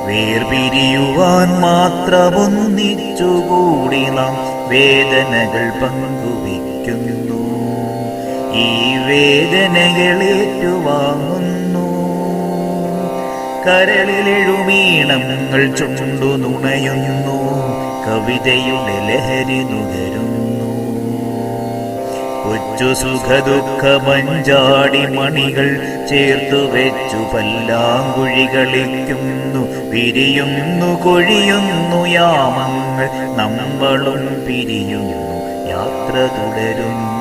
വേർപിരിയുവാൻ മാത്രമൊന്നിച്ചുകൂടി നാം വേദനകൾ പങ്കുവയ്ക്കുന്നു. ഈ വേദനകൾ ഏറ്റുവാങ്ങുന്നു. കരളിലെഴുമീണങ്ങൾ ചുണ്ടു നുണയുന്നു. കവിതയുടെ ലഹരി നുകരുന്നു. കൊച്ചു സുഖദുഃഖ മഞ്ചാടി മണികൾ ചേർത്തു വെച്ചു പല്ലാങ്കുഴികളിക്കുന്നു. പിരിയുന്നു കൊഴിയുന്നു യാമങ്ങൾ, നമ്മളും പിരിയുന്നു, യാത്ര തുടരുന്നു.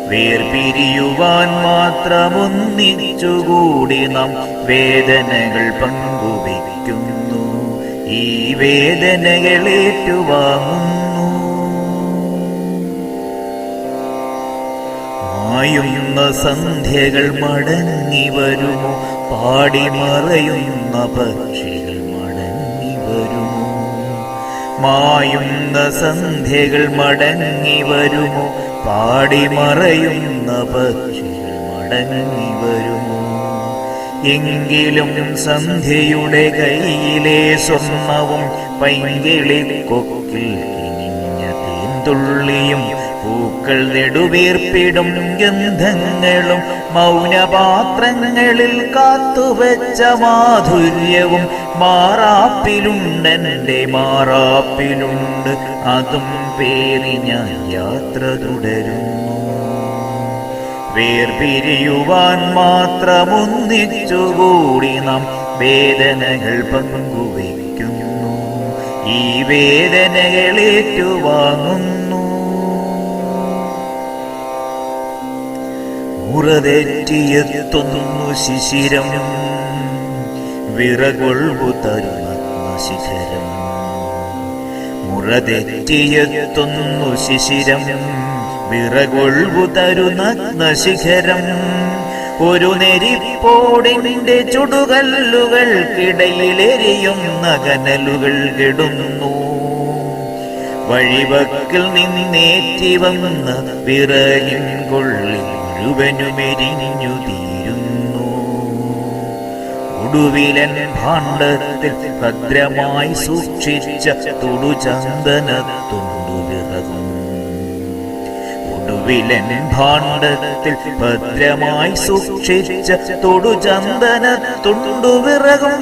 വേർപിരിയുവാൻ മാത്രമൊന്നിച്ചുകൂടി നാം വേദനകൾ പങ്കുവയ്ക്കുന്നു. ഈ വേദനകൾ ഏറ്റുവാങ്ങുന്നു. മായുന്ന സന്ധ്യകൾ മടങ്ങി വരുമോ? പാടി മറയുന്ന പക്ഷികൾ മടങ്ങി വരുമോ? മായുന്ന സന്ധ്യകൾ മടങ്ങി വരുമോ? പാടി മറയുന്ന പക്ഷികൾ മടങ്ങി വരുമോ? എങ്കിലും സന്ധ്യയുടെ കയ്യിലെ സ്വർണവും പൈങ്കിളി കൊക്കിൽ കിനിഞ്ഞ തേൻതുള്ളിയും പൂക്കൾ നെടുവീർപ്പിടും ഗന്ധങ്ങളും മൗനപാത്രങ്ങളിൽ കാത്തുവെച്ച മാധുര്യവും മാറാപ്പിലുണ്ടെൻ്റെ മാറാപ്പിലുണ്ട്. അതും പേറി ഞാൻ യാത്ര തുടരുന്നു. വേർപിരിയുവാൻ മാത്രമൊന്നിച്ചുകൂടി നാം വേദനകൾ പങ്കുവയ്ക്കുന്നു. ഈ വേദനകൾ ഏറ്റുവാങ്ങുന്നു. മുറതെറ്റിയെത്തുന്നു ശിശിരം, വിറകൊൾവു തരുന്ന ശിഖരം. മുറതെറ്റിയെത്തുന്നു ശിശിരം, വിറകൊൾവു തരുന്ന ശിഖരം. ഒരു നെരിപ്പോടിന്റെ ചുടുകല്ലുകൾക്കിടയിലെരിയുന്ന കനലുകൾ കെടുന്നു. വഴിവക്കിൽ നിന്നേറ്റി വന്ന വിറകിൻ കൊള്ളി മുഴുവനുമെരിഞ്ഞു തീരുന്നു. ഒടുവിലൻ ഭാണ്ഡത്തിൽ ഭദ്രമായി സൂക്ഷിച്ച തുടുചന്ദനത്തുണ്ടു വിറകും. ഒടുവിലൻ ഭാണ്ഡത്തിൽ ഭദ്രമായി സൂക്ഷിച്ച തുടുചന്ദനത്തുണ്ടു വിറകും.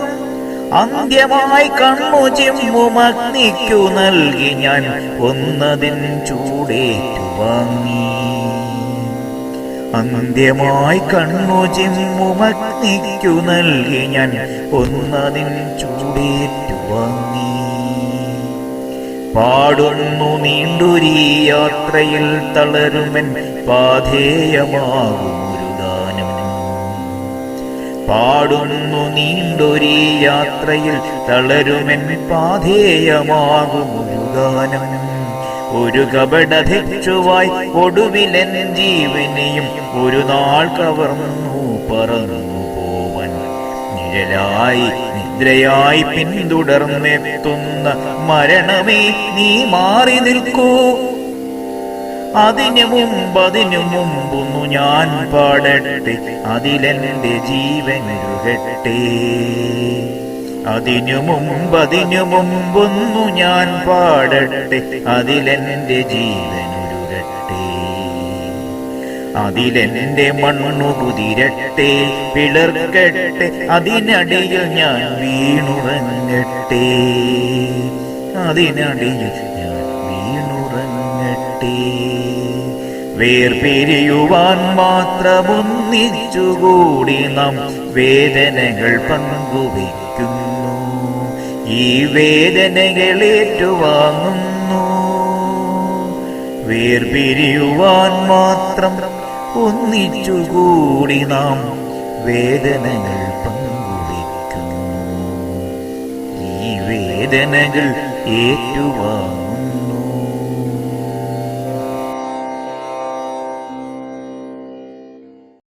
അന്ത്യമായി കണ്ണു ചിമ്മും അഗ്നിക്കു നൽകി ഞാൻ ഒന്നതിൻ ചൂടേറ്റുവാങ്ങി. അന്ത്യമായി കണ്ണു ചിമ്മും അഗ്നിക്കു നൽകി ഞാൻ ഒന്നതിൻ ചൂടേറ്റുവാങ്ങി. പാടുന്നു നീണ്ടൊരീ യാത്രയിൽ തളരുമെൻ പാധേയമാകുമൊരു ഗാനം. പാടുന്നു നീണ്ടൊരീ യാത്രയിൽ തളരുമെൻ പാധേയമാകുമൊരു ഗാനം. ഒരു കപടഭിക്ഷുവായി ഒടുവിലൻ ജീവനെയും ഒരു നാൾ കവർന്നു പറന്നു പോവൻ. നിഴലായി നിദ്രയായി പിന്തുടർന്നെത്തുന്ന മരണമേ നീ മാറി നിൽക്കൂ. അതിനു മുമ്പൊന്നു ഞാൻ പാടട്ടെ, അതിലെന്റെ ജീവനുരുകട്ടെ. അതിനു മുമ്പൊന്നു ഞാൻ പാടട്ടെ, അതിലെന്റെ ജീവനുരുകട്ടെ. അതിലെന്റെ മണ്ണു കുതിരട്ടെ, പിളർക്കട്ടെ, അതിനടിയിൽ ഞാൻ വീണുറങ്ങട്ടെ. അതിനടിയിൽ ഞാൻ വീണുറങ്ങട്ടെ. വേർപിരിയുവാൻ മാത്രമൊന്നിച്ചുകൂടി നാം വേദനകൾ പങ്കുവയ്ക്കുന്നു. ഈ വേദനകൾ ഏറ്റുവാങ്ങുന്നു. വേർപിരിയുവാൻ മാത്രം ഒന്നിച്ചുകൂടി നാം വേദനകൾ പങ്കുവയ്ക്കുന്നു. ഈ വേദനകൾ ഏറ്റുവാങ്ങുന്നു.